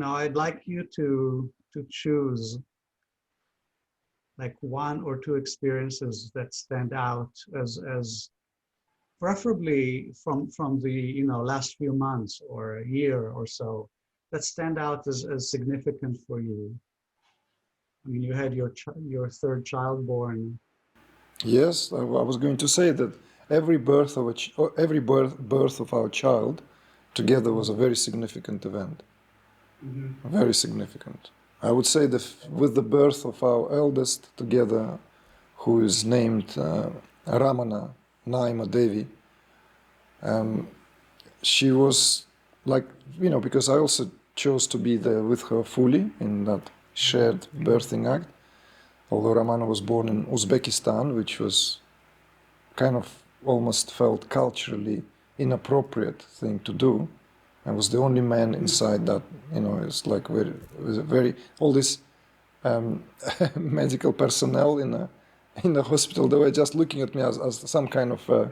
I'd like you to choose like one or two experiences that stand out as preferably from the last few months or a year or so that stand out as significant for you. I mean, you had your third child born. Yes, I was going to say that every birth of every birth of our child together was a very significant event. Mm-hmm. Very significant. I would say that with the birth of our eldest together, who is named Ramana Naima Devi, she was like, because I also chose to be there with her fully in that shared birthing act. Although Ramana was born in Uzbekistan, which was kind of almost felt culturally inappropriate thing to do. I was the only man inside that, it's like it was a very, all this medical personnel in the hospital, they were just looking at me as some kind of a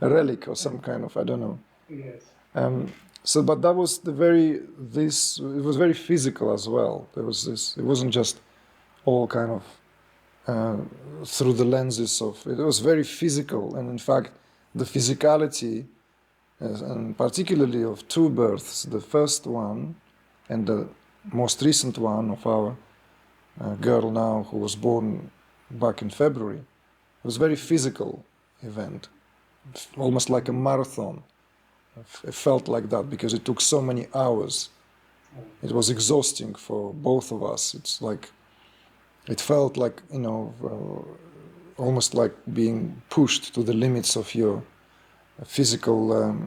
relic or some kind of, I don't know. Yes. But that was it was very physical as well. There was this, it wasn't just all kind of through the lenses of, it was very physical. And in fact, the physicality, and particularly of two births, the first one and the most recent one of our girl now who was born back in February, it was a very physical event, almost like a marathon. It felt like that because it took so many hours. It was exhausting for both of us. It's like, it felt like, almost like being pushed to the limits of your physical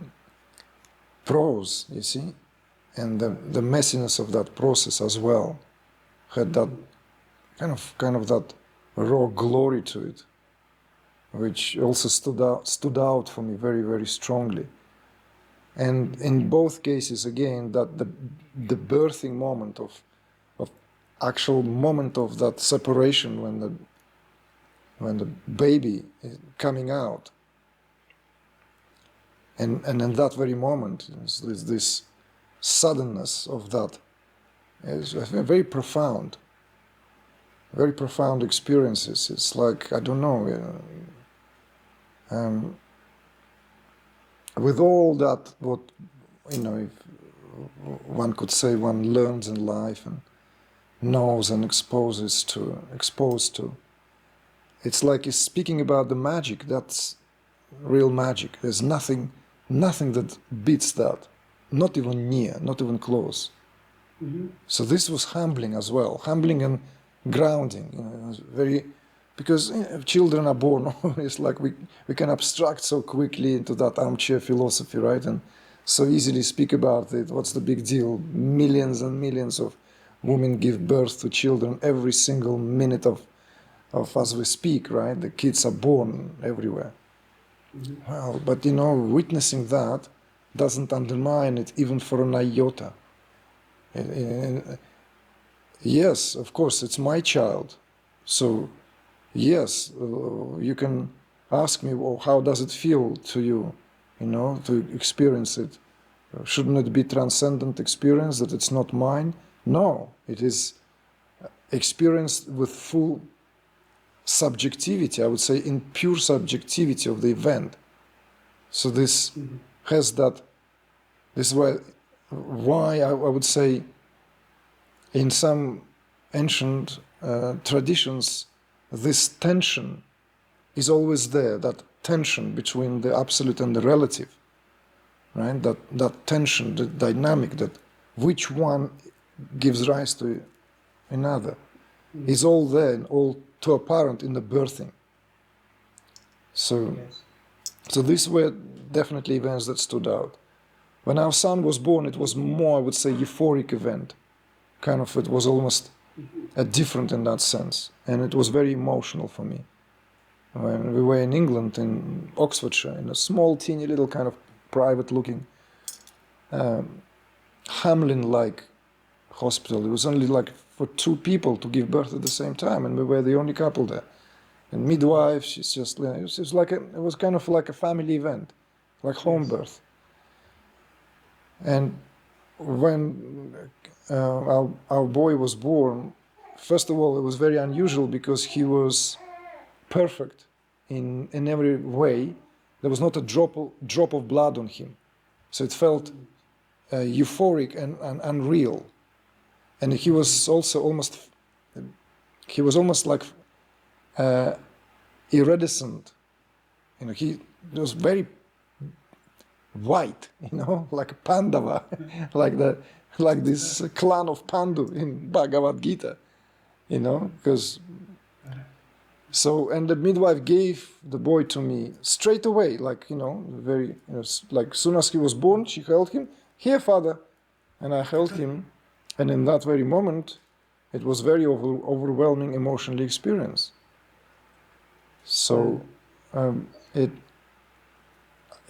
prose, you see? And the messiness of that process as well had that kind of that raw glory to it, which also stood out for me very, very strongly. And in both cases, again, that the birthing moment of actual moment of that separation when the baby is coming out, and in that very moment, is this suddenness of that is very profound experiences. It's like, I don't know, with all that, what, if one could say one learns in life and knows and exposed to, it's like he's speaking about the magic. That's real magic. There's nothing that beats that, not even near, not even close. Mm-hmm. So this was humbling as well, humbling and grounding. It was very, because children are born, it's like we can abstract so quickly into that armchair philosophy, right? And so easily speak about it. What's the big deal? Millions and millions of women give birth to children every single minute of as we speak, right? The kids are born everywhere. Mm-hmm. Well, but witnessing that doesn't undermine it even for an iota. Yes, of course, it's my child. So, yes, you can ask me, well, how does it feel to you, to experience it? Shouldn't it be transcendent experience that it's not mine? No, it is experienced with full subjectivity, I would say, in pure subjectivity of the event. So this has that, this is why I would say in some ancient traditions, this tension is always there, that tension between the absolute and the relative, right? That tension, the dynamic, that which one gives rise to another, is all there and all too apparent in the birthing. So, yes. So these were definitely events that stood out. When our son was born, it was more, I would say, euphoric event. Kind of, it was almost different in that sense. And it was very emotional for me. When we were in England, in Oxfordshire, in a small, teeny little kind of private-looking Hamlin-like hospital. It was only like for two people to give birth at the same time, and we were the only couple there. And midwife, she's just, it was kind of like a family event, like home birth. And when our boy was born, first of all, it was very unusual because he was perfect in every way. There was not a drop of blood on him. So it felt euphoric and unreal. And he was also almost like iridescent. He was very white, like a Pandava, like this clan of Pandu in Bhagavad Gita, because and the midwife gave the boy to me straight away, like very like soon as he was born, she held him, "Here, father," and I held him, and in that very moment, it was very overwhelming emotional experience. So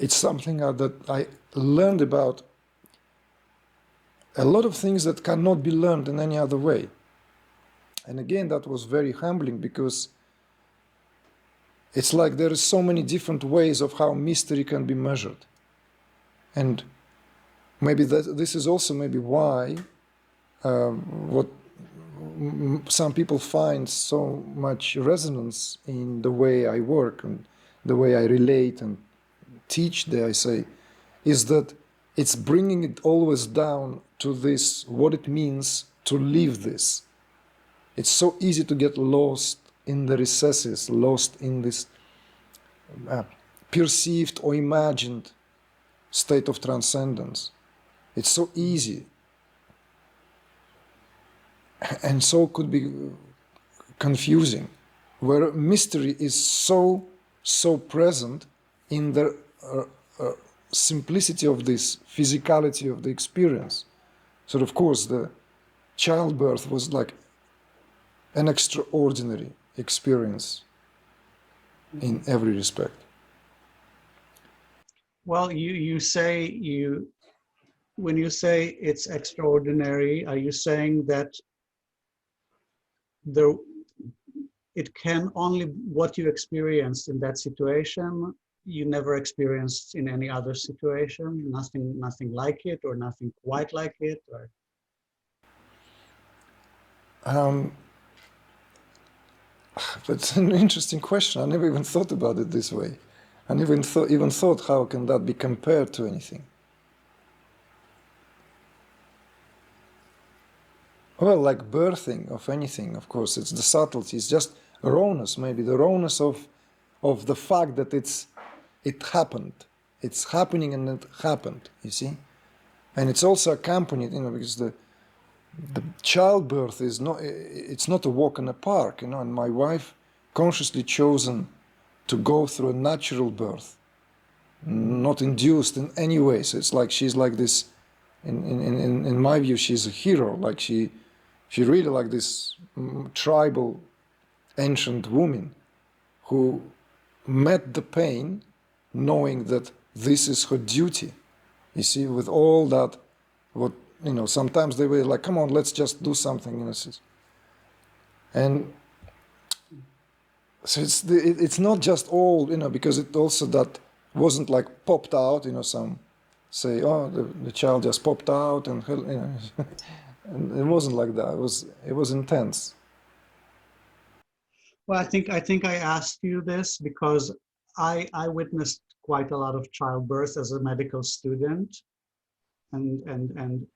it's something that I learned about. A lot of things that cannot be learned in any other way. And again, that was very humbling because it's like there are so many different ways of how mystery can be measured. And maybe this is also maybe why what some people find so much resonance in the way I work and the way I relate and teach, dare I say, is that it's bringing it always down to this, what it means to live this. It's so easy to get lost in the recesses, lost in this perceived or imagined state of transcendence. It's so easy. And so could be confusing, where mystery is so present in the simplicity of this physicality of the experience. So of course the childbirth was like an extraordinary experience in every respect. Well, when you say it's extraordinary, are you saying that it can only what you experienced in that situation, you never experienced in any other situation, nothing like it or nothing quite like it? Or That's an interesting question. I never even thought about it this way. I never even thought how can that be compared to anything. Well, like birthing of anything, of course, it's the subtlety. It's just rawness, maybe the rawness of the fact that it happened. It's happening and it happened, you see? And it's also accompanied, because the childbirth is it's not a walk in a park, and my wife consciously chosen to go through a natural birth, not induced in any way. So it's like she's like this, in my view, she's a hero. Like she really like this tribal ancient woman who met the pain knowing that this is her duty. You see, with all that, what, sometimes they were like, come on, let's just do something. And so it's not just all, because it also that wasn't like popped out, some say, oh, the child just popped out and, and it wasn't like that. It was intense. well, I think I asked you this because I witnessed quite a lot of childbirth as a medical student, and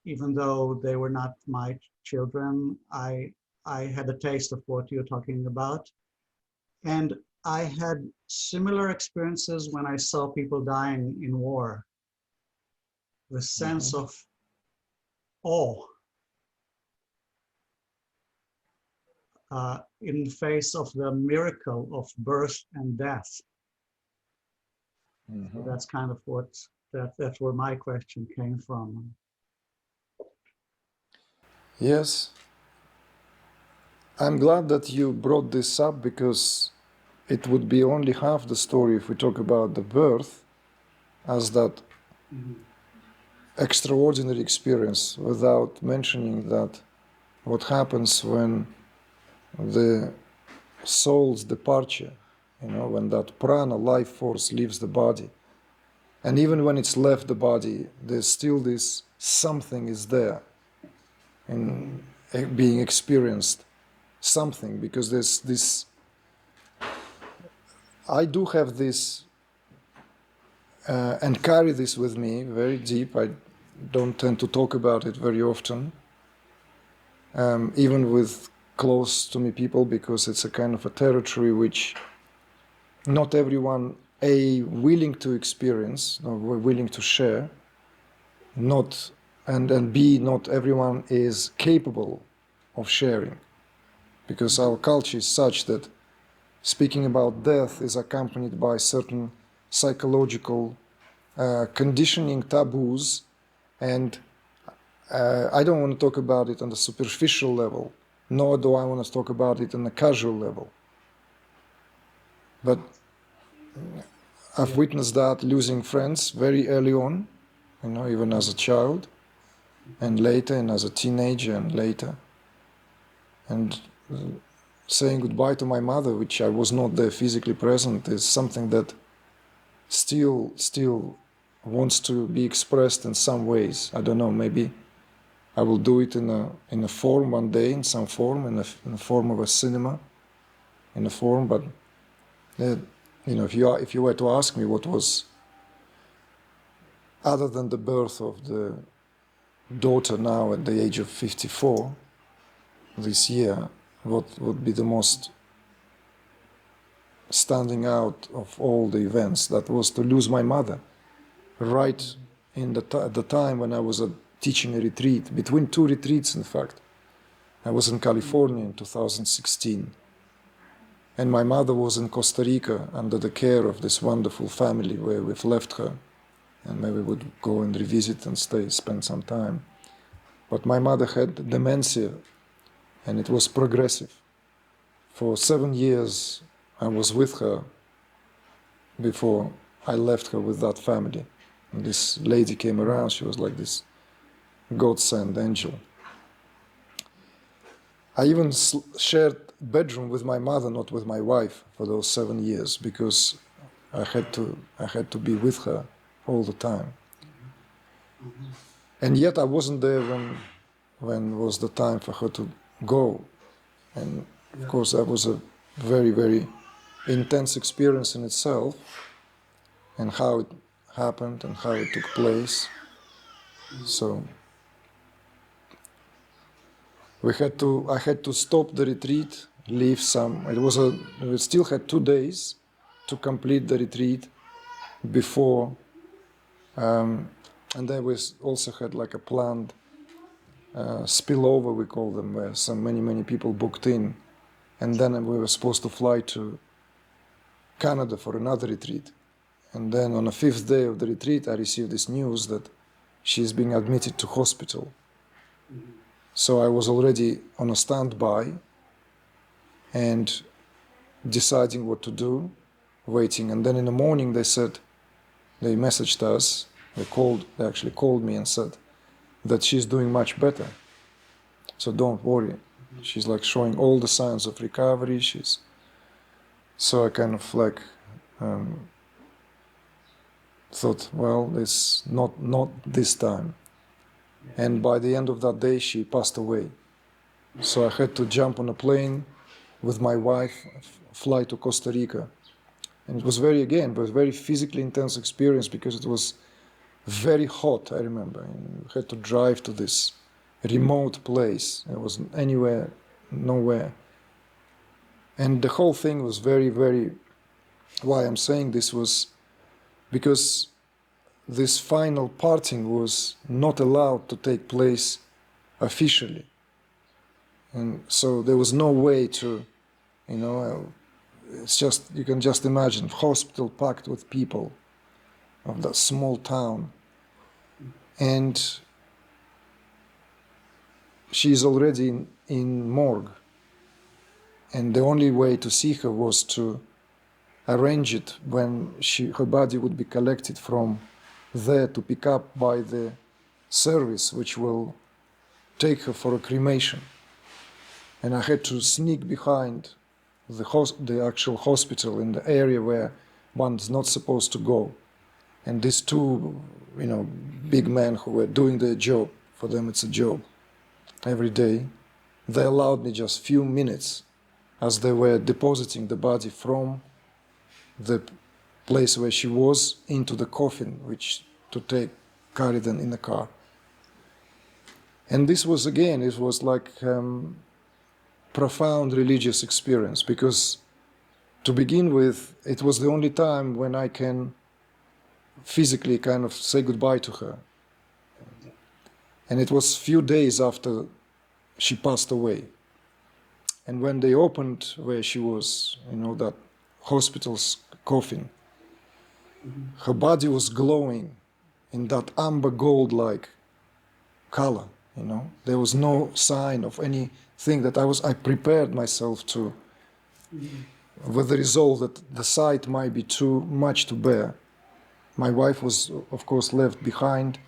even though they were not my children, I had a taste of what you're talking about. And I had similar experiences when I saw people dying in war. The sense of awe in the face of the miracle of birth and death. So that's kind of that's where my question came from. Yes. I'm glad that you brought this up because it would be only half the story if we talk about the birth as that extraordinary experience without mentioning that what happens when the soul's departure, when that prana, life force, leaves the body. And even when it's left the body, there's still this something is there. in being experienced something, because there's this, I do have this and carry this with me very deep. I don't tend to talk about it very often, even with close to me people, because it's a kind of a territory which not everyone willing to experience or willing to share, not and B, not everyone is capable of sharing, because our culture is such that speaking about death is accompanied by certain psychological conditioning, taboos, and I don't want to talk about it on the superficial level, nor do I want to talk about it on a casual level. But I've witnessed that losing friends very early on, even as a child, and later, and as a teenager, and later. And saying goodbye to my mother, which I was not there physically present, is something that still wants to be expressed in some ways. I don't know, maybe I will do it in a form one day, in some form, in the form of a cinema, in a form. But if you were to ask me what was, other than the birth of the daughter now at the age of 54 this year, what would be the most standing out of all the events, that was to lose my mother right in the time when I was teaching a retreat, between two retreats in fact. I was in California in 2016, and my mother was in Costa Rica under the care of this wonderful family where we've left her, and maybe we would go and revisit and spend some time. But my mother had dementia, and it was progressive. For 7 years I was with her before I left her with that family. And this lady came around, she was like this God-sent angel. I even shared bedroom with my mother, not with my wife, for those 7 years, because I had to be with her all the time. And yet I wasn't there when was the time for her to go. And of course that was a very, very intense experience in itself, and how it happened and how it took place. So I had to stop the retreat, leave some. We still had 2 days to complete the retreat before, and then we also had like a planned spillover, we call them, where many people booked in, and then we were supposed to fly to Canada for another retreat. And then on the 5th day of the retreat, I received this news that she's being admitted to hospital. So I was already on a standby and deciding what to do, waiting. And then in the morning they messaged us, they actually called me and said that she's doing much better. So don't worry. She's like showing all the signs of recovery. So I kind of like thought, well, it's not this time. And by the end of that day, she passed away. So I had to jump on a plane with my wife, fly to Costa Rica. And it was very physically intense experience, because it was very hot, I remember. And we had to drive to this remote place. It was nowhere. And the whole thing was very, very, why I'm saying this was because this final parting was not allowed to take place officially. And so there was no way to, it's just, you can just imagine, hospital packed with people of that small town. And she's already in morgue. And the only way to see her was to arrange it when her body would be collected from there to pick up by the service which will take her for a cremation. And I had to sneak behind the actual hospital in the area where one's not supposed to go. And these two, big men who were doing their job, for them it's a job, every day. They allowed me just few minutes as they were depositing the body from the place where she was into the coffin, which to carry them in the car. And this was, again, it was like profound religious experience, because to begin with, it was the only time when I can physically kind of say goodbye to her. And it was few days after she passed away. And when they opened where she was, that hospital's coffin, her body was glowing in that amber gold-like color, There was no sign of anything that I prepared myself to, with the resolve that the sight might be too much to bear. My wife was, of course, left behind.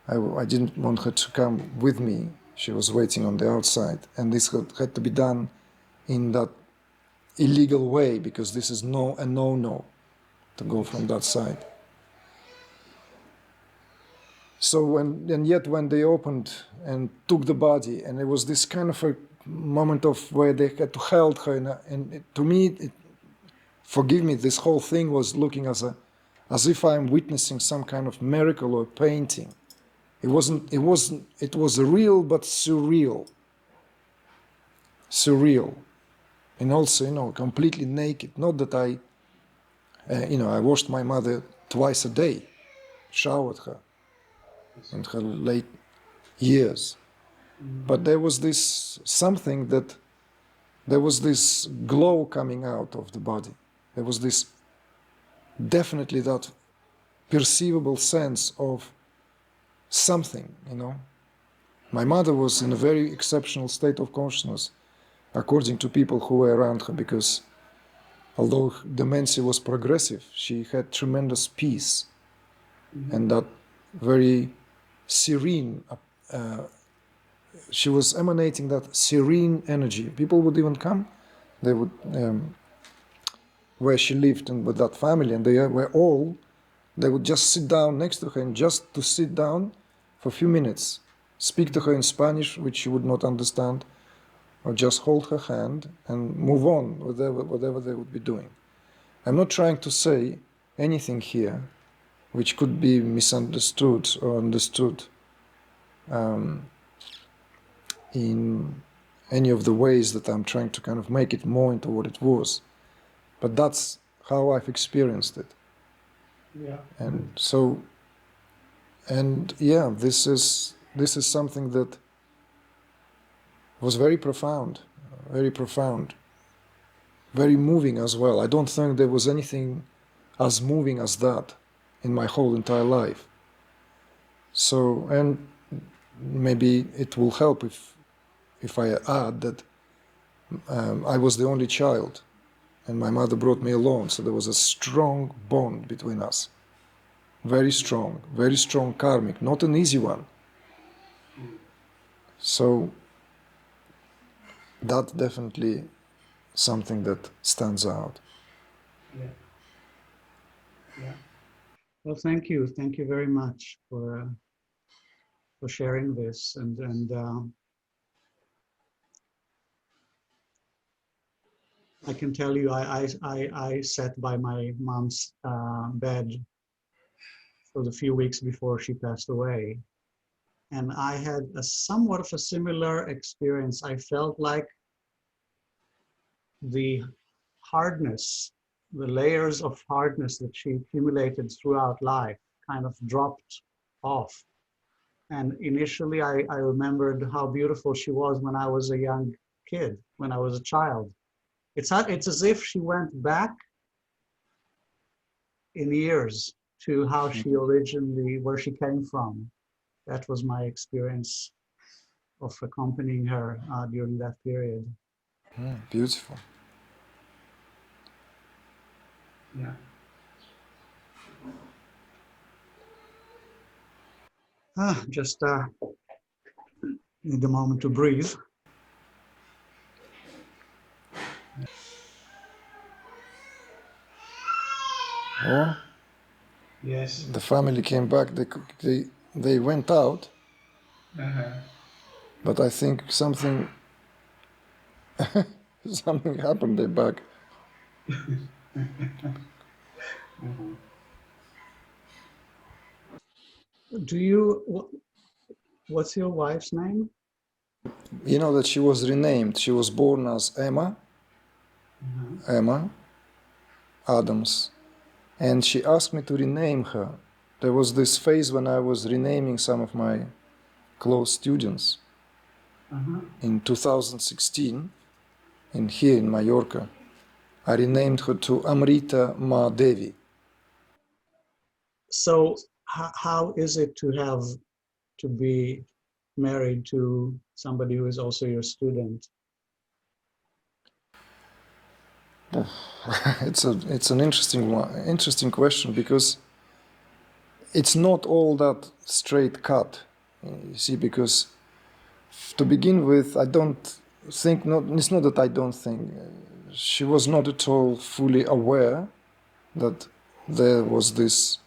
I didn't want her to come with me. She was waiting on the outside. And this had to be done in that illegal way, because this is a no-no to go from that side. So and yet when they opened and took the body, and it was this kind of a moment of where they had to hold her, to me, forgive me, this whole thing was looking as if I'm witnessing some kind of miracle or painting. It was real but surreal, and also completely naked. Not that I washed my mother twice a day, showered her in her late years. But there was this there was this glow coming out of the body. There was this, definitely that perceivable sense of something, My mother was in a very exceptional state of consciousness, according to people who were around her, because although dementia was progressive, she had tremendous peace, and that very serene, she was emanating that serene energy. People would even come, they would, where she lived and with that family, and they would just sit down next to her, and just to sit down for a few minutes, speak to her in Spanish, which she would not understand, or just hold her hand and move on, whatever they would be doing. I'm not trying to say anything here which could be misunderstood or understood in any of the ways that I'm trying to kind of make it more into what it was. But that's how I've experienced it. Yeah. And so, this is something that was very profound, very moving as well. I don't think there was anything as moving as that in my whole entire life. So, and maybe it will help if I add that I was the only child, and my mother brought me along, so there was a strong bond between us. Very strong karmic, not an easy one. So that's definitely something that stands out. Yeah. Well, thank you very much for sharing this, and I can tell you, I sat by my mom's bed for the few weeks before she passed away, and I had a somewhat of a similar experience. I felt like the hardness, the layers of hardness that she accumulated throughout life kind of dropped off. And initially, I remembered how beautiful she was when I was a young kid, when I was a child. It's as if she went back in years to how she originally, where she came from. That was my experience of accompanying her during that period. Beautiful. Yeah. Just need a moment to breathe. Oh, Yes. the family came back. They went out. Uh-huh. But I think something something happened there back. Do you, what's your wife's name? You know that she was renamed. She was born as Emma, Emma Adams, and she asked me to rename her. There was this phase when I was renaming some of my close students in 2016, here in Mallorca. I renamed her to Amrita Ma Devi. So how is it to be married to somebody who is also your student? It's an interesting question, because it's not all that straight cut. You see, because to begin with, I don't think, it's not that I don't think, she was not at all fully aware that there was this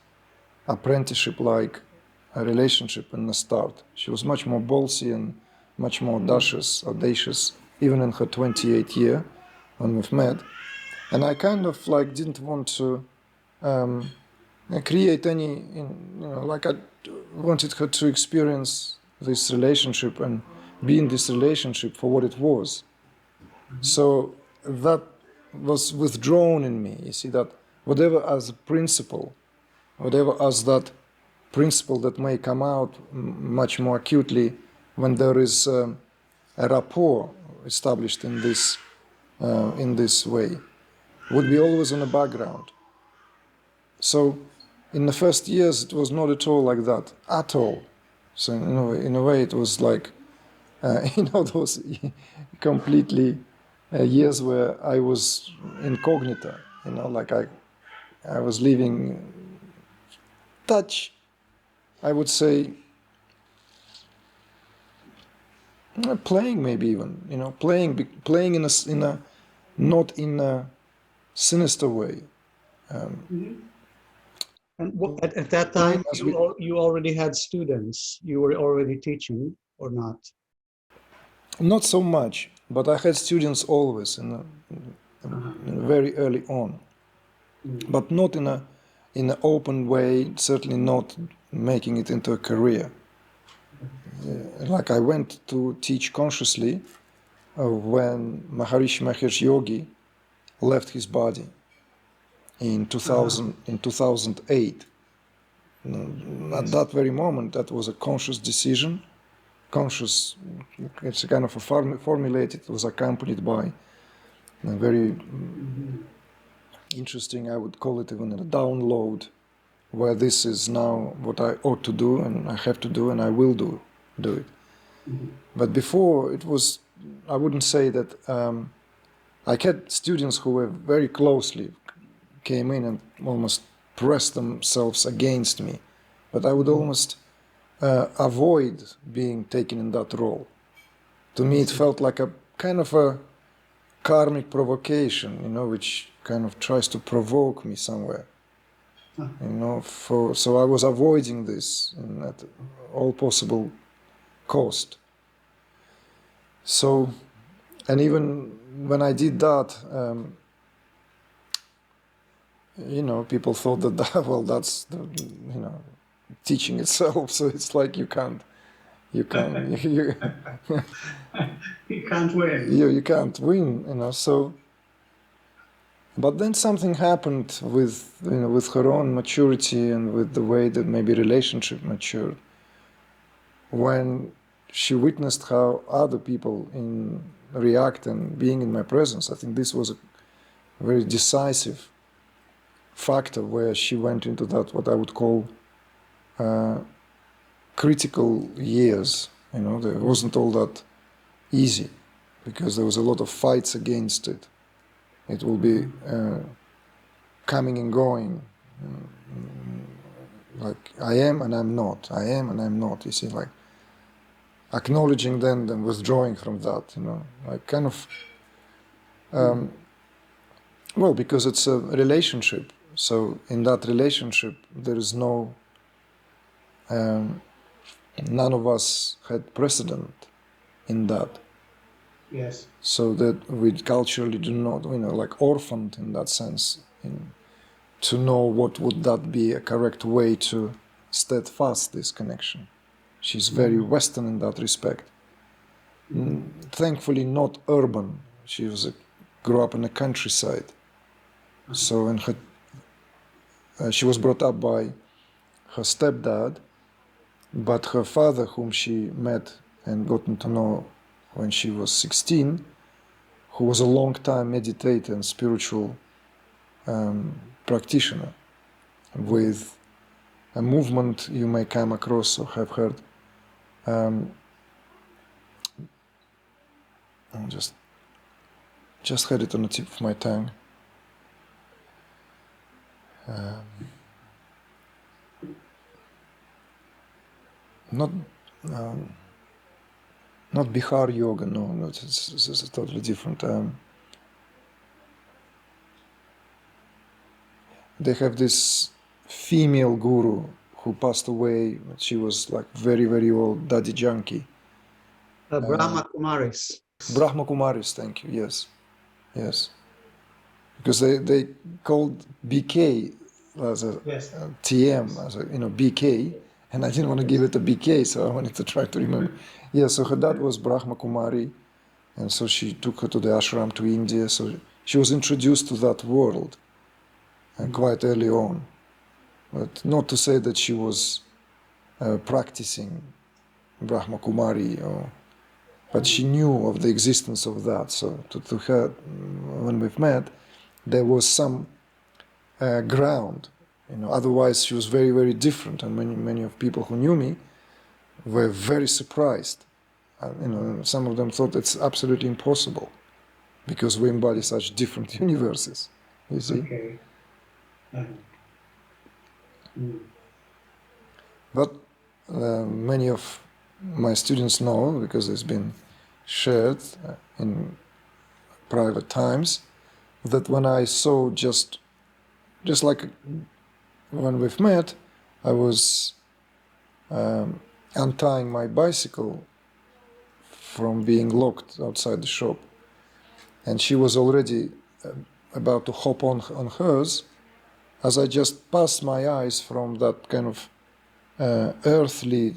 apprenticeship-like a relationship in the start. She was much more ballsy and much more audacious, even in her 28th year when we've met. And I kind of like didn't want to create any, like I wanted her to experience this relationship and be in this relationship for what it was. So that was withdrawn in me. You see, that whatever as a principle, whatever as that principle that may come out much more acutely when there is a rapport established in this way, would be always in the background. So in the first years, it was not at all like that, at all. So in a way, it was like, those completely years where I was incognito, like I was living touch, I would say, playing maybe even, playing in a not in a sinister way. And at that time, As you already had students. You were already teaching, or not? Not so much, but I had students always very early on, but not in an open way. Certainly not making it into a career. Like I went to teach consciously when Maharishi Mahesh Yogi left his body in 2008. At that very moment, that was a conscious decision. Conscious, it's a kind of a formulated. It was accompanied by a very interesting, I would call it even a download, where this is now what I ought to do and I have to do and I will do it. But before, it was, I wouldn't say that, I had students who were very closely, came in and almost pressed themselves against me, but I would almost avoid being taken in that role. To me, it felt like a kind of a karmic provocation, which kind of tries to provoke me somewhere. So I was avoiding this at all possible cost. So, and even when I did that, people thought that well, that's the, teaching itself. So it's like you can't You can't win. you can't win. So, but then something happened with her own maturity and with the way that maybe relationship matured, when she witnessed how other people react and being in my presence. I think this was a very decisive factor where she went into that, what I would call critical years. There wasn't all that easy, because there was a lot of fights against it. It will be coming and going, like I am and I'm not, I am and I'm not. You see, like acknowledging then withdrawing from that. Like kind of, well, because it's a relationship. So in that relationship, there is none of us had precedent. in that. Yes. So that we culturally do not, like orphaned in that sense, to know what would that be a correct way to steadfast this connection. She's very Western in that respect. Thankfully not urban. She grew up in the countryside. So she was brought up by her stepdad, but her father, whom she met and gotten to know when she was 16, who was a long-time meditator and spiritual practitioner with a movement you may come across or have heard. I just had it on the tip of my tongue. Not Bihar yoga, no, it's totally different. They have this female guru who passed away. She was like very, very old, daddy junkie. Brahma Kumaris. Brahma Kumaris, thank you, yes. Because they called BK as a TM, as a BK, and I didn't want to give it a BK, so I wanted to try to remember. Yeah, so her dad was Brahma Kumari, and so she took her to the ashram to India. So she was introduced to that world quite early on, but not to say that she was practicing Brahma Kumari, but she knew of the existence of that. So to her, when we've met, there was some ground. Otherwise she was very, very different, and many of people who knew me were very surprised. Some of them thought it's absolutely impossible because we embody such different universes. You see. Okay. But many of my students know, because it's been shared in private times, that when I saw just like when we've met, I was untying my bicycle from being locked outside the shop, and she was already about to hop on hers, as I just passed my eyes from that kind of earthly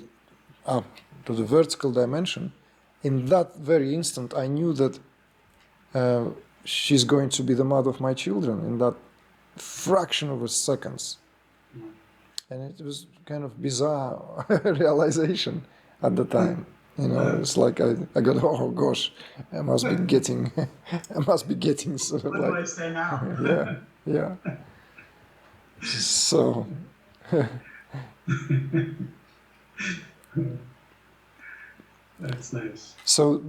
up to the vertical dimension. In that very instant, I knew that she's going to be the mother of my children in that fraction of a second. And it was kind of bizarre realization at the time. It's like I got, oh gosh, I must be getting sort of what like. What do I say now? Yeah. So. That's nice. So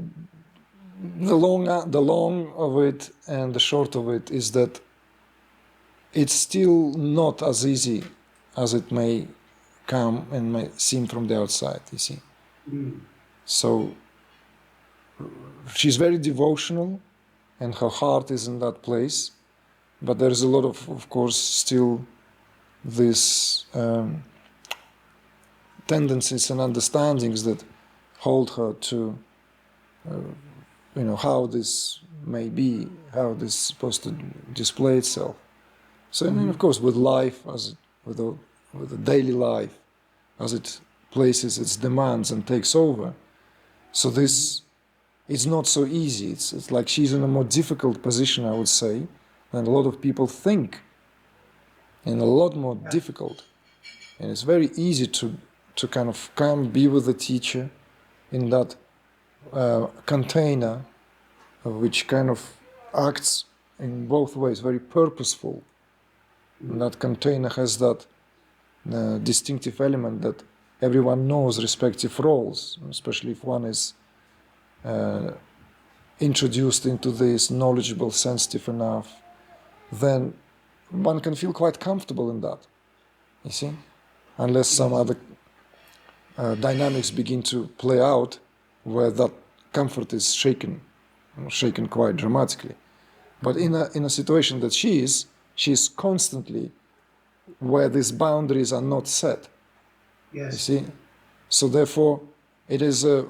the long of it and the short of it is that it's still not as easy as it may come and may seem from the outside, you see. So she's very devotional and her heart is in that place, but there is a lot of course, still this tendencies and understandings that hold her to how this may be, how this is supposed to display itself. So, and then of course, with life, with the daily life, as it places its demands and takes over. So this is not so easy. It's like she's in a more difficult position, I would say, than a lot of people think, and a lot more difficult. And it's very easy to kind of come be with the teacher in that container, which kind of acts in both ways, very purposeful. And that container has that distinctive element that everyone knows respective roles, especially if one is introduced into this, knowledgeable, sensitive enough, then one can feel quite comfortable in that, you see, unless some other dynamics begin to play out where that comfort is shaken quite dramatically. But in a situation that she is constantly where these boundaries are not set. Yes. You see? So therefore, it is a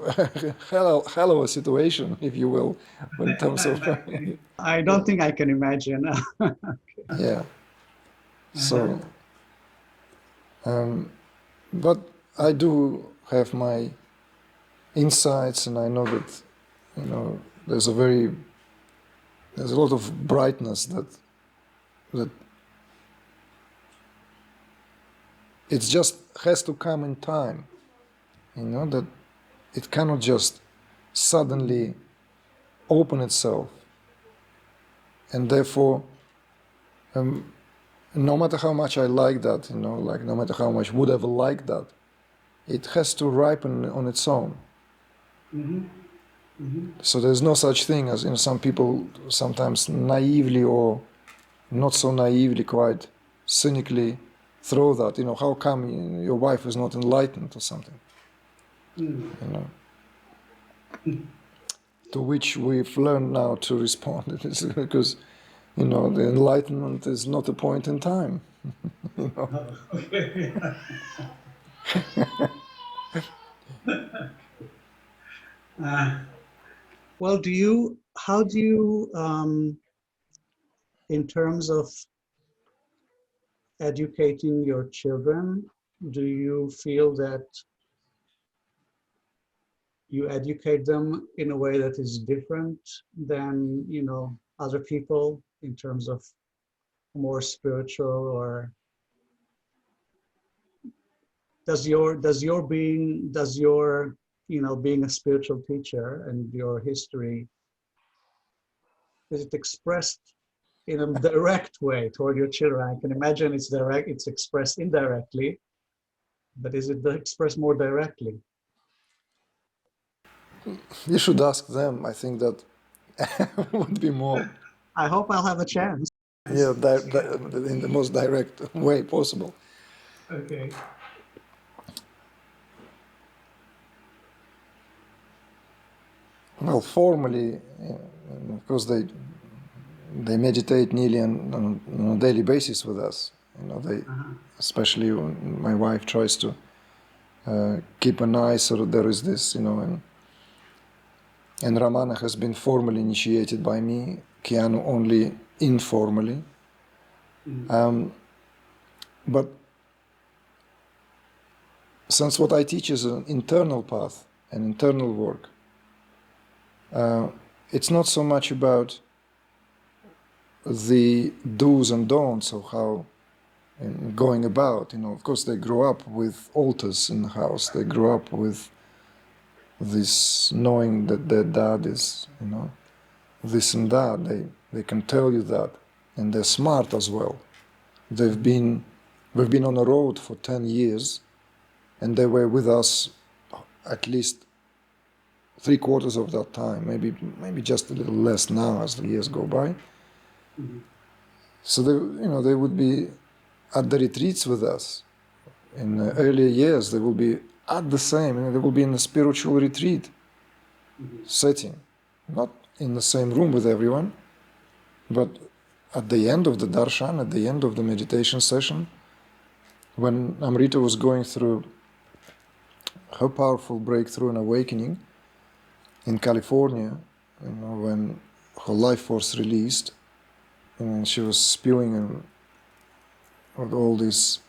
hell of a situation, if you will, in terms of I don't think I can imagine. yeah. So, but I do have my insights, and I know that there's a lot of brightness that it just has to come in time. That it cannot just suddenly open itself, and therefore, no matter how much I like that, like no matter how much would have liked that, it has to ripen on its own. So there's no such thing as some people sometimes naively or not so naively, quite cynically throw that. How come your wife is not enlightened or something? To which we've learned now to respond. It is because the enlightenment is not a point in time. Okay. Well, how do you, in terms of educating your children, do you feel that you educate them in a way that is different than, other people in terms of more spiritual, or does your being a spiritual teacher and your history, is it expressed in a direct way toward your children? I can imagine it's expressed indirectly, but is it expressed more directly? You should ask them. I think that would be more, I hope I'll have a chance. in the most direct way possible. Okay. Well, formally, of course, they meditate nearly on a daily basis with us. Especially when my wife tries to keep an eye, so that there is this, and Ramana has been formally initiated by me, Keanu only informally. But since what I teach is an internal path, an internal work, it's not so much about the do's and don'ts of how going about. Of course, they grow up with altars in the house. They grow up with this knowing that their dad is, this and that. They can tell you that, and they're smart as well. We've been on a road for 10 years, and they were with us at least 3/4 of that time, maybe just a little less now as the years go by. So they would be at the retreats with us. In the earlier years, they will be at the same, they will be in a spiritual retreat setting, not in the same room with everyone, but at the end of the darshan, at the end of the meditation session, when Amrita was going through her powerful breakthrough and awakening in California, when her life force released, and she was spewing all these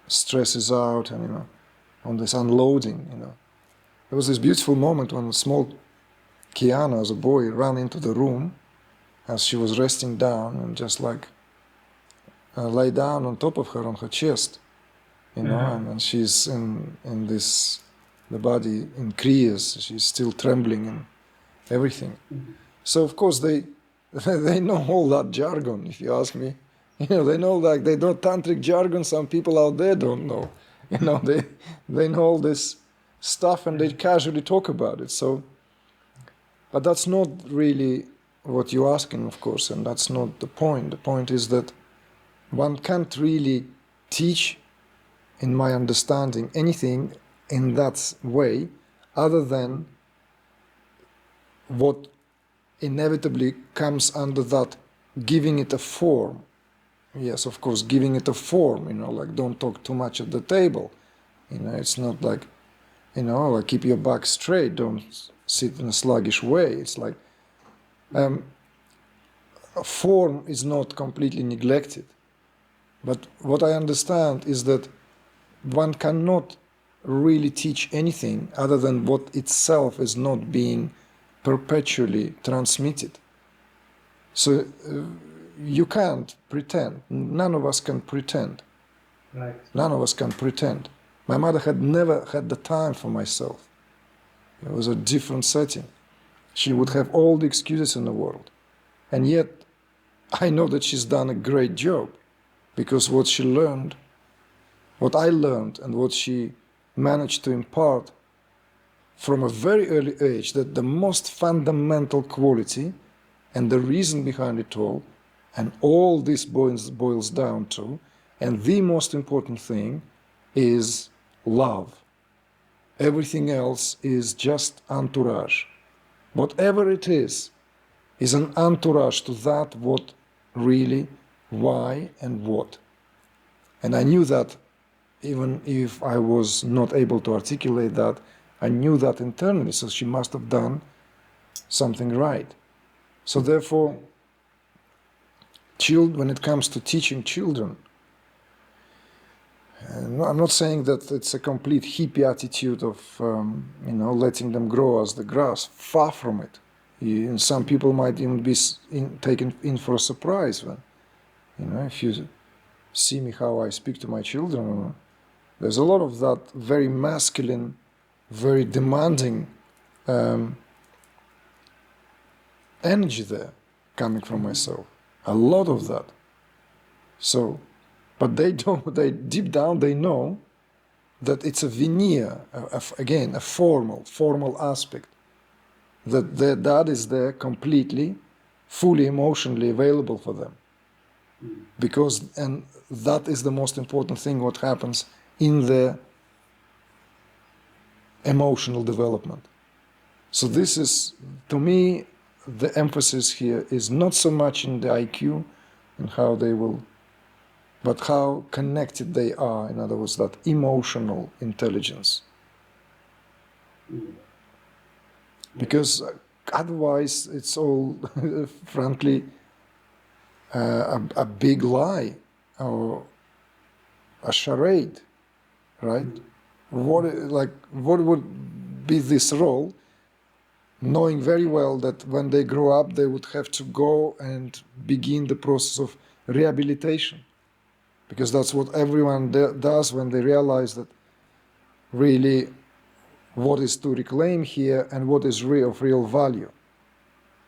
stresses out, and on this unloading. There was this beautiful moment when a small Kiana, as a boy, ran into the room as she was resting down, and just like lay down on top of her, on her chest, and she's in this, the body in kriyas, she's still trembling and everything. So of course they know all that jargon, if you ask me. They know, like, they know tantric jargon some people out there don't know. They know all this stuff, and they casually talk about it. So, but that's not really what you're asking, of course, and that's not the point. The point is that one can't really teach, in my understanding, anything in that way other than what inevitably comes under that, giving it a form. Yes, of course, giving it a form, like don't talk too much at the table. It's not like you know, like keep your back straight, don't sit in a sluggish way. It's like form is not completely neglected. But what I understand is that one cannot really teach anything other than what itself is not being perpetually transmitted. So you can't pretend. None of us can pretend. Right. None of us can pretend. My mother had never had the time for myself. It was a different setting. She would have all the excuses in the world. And yet, I know that she's done a great job, because what she learned, what I learned, and what she managed to impart from a very early age, that the most fundamental quality and the reason behind it all, and all this boils down to, and the most important thing is love. Everything else is just entourage. Whatever it is an entourage to that what really, why, and what. And I knew that, even if I was not able to articulate that, I knew that internally, so she must have done something right. So therefore, when it comes to teaching children, I'm not saying that it's a complete hippie attitude of letting them grow as the grass. Far from it. And some people might even be taken in for a surprise when, if you see me how I speak to my children. There's a lot of that very masculine, very demanding energy there coming from myself. A lot of that. So, but they don't. They deep down they know that it's a veneer, again, a formal aspect. That their dad is there completely, fully emotionally available for them. And that is the most important thing, what happens in their emotional development. So this is, to me, the emphasis here is not so much in the IQ and how they will, but how connected they are, in other words, that emotional intelligence. Because otherwise it's all, frankly, a big lie or a charade, right? What would be this role, knowing very well that when they grow up they would have to go and begin the process of rehabilitation, because that's what everyone does when they realize that really what is to reclaim here and what is of real value.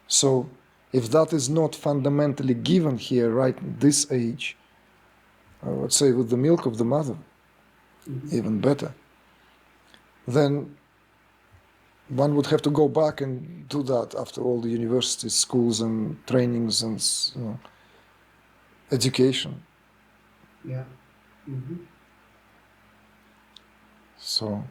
So if that is not fundamentally given here right at this age, I would say with the milk of the mother, even better, then one would have to go back and do that after all the universities, schools, and trainings and education. Yeah. So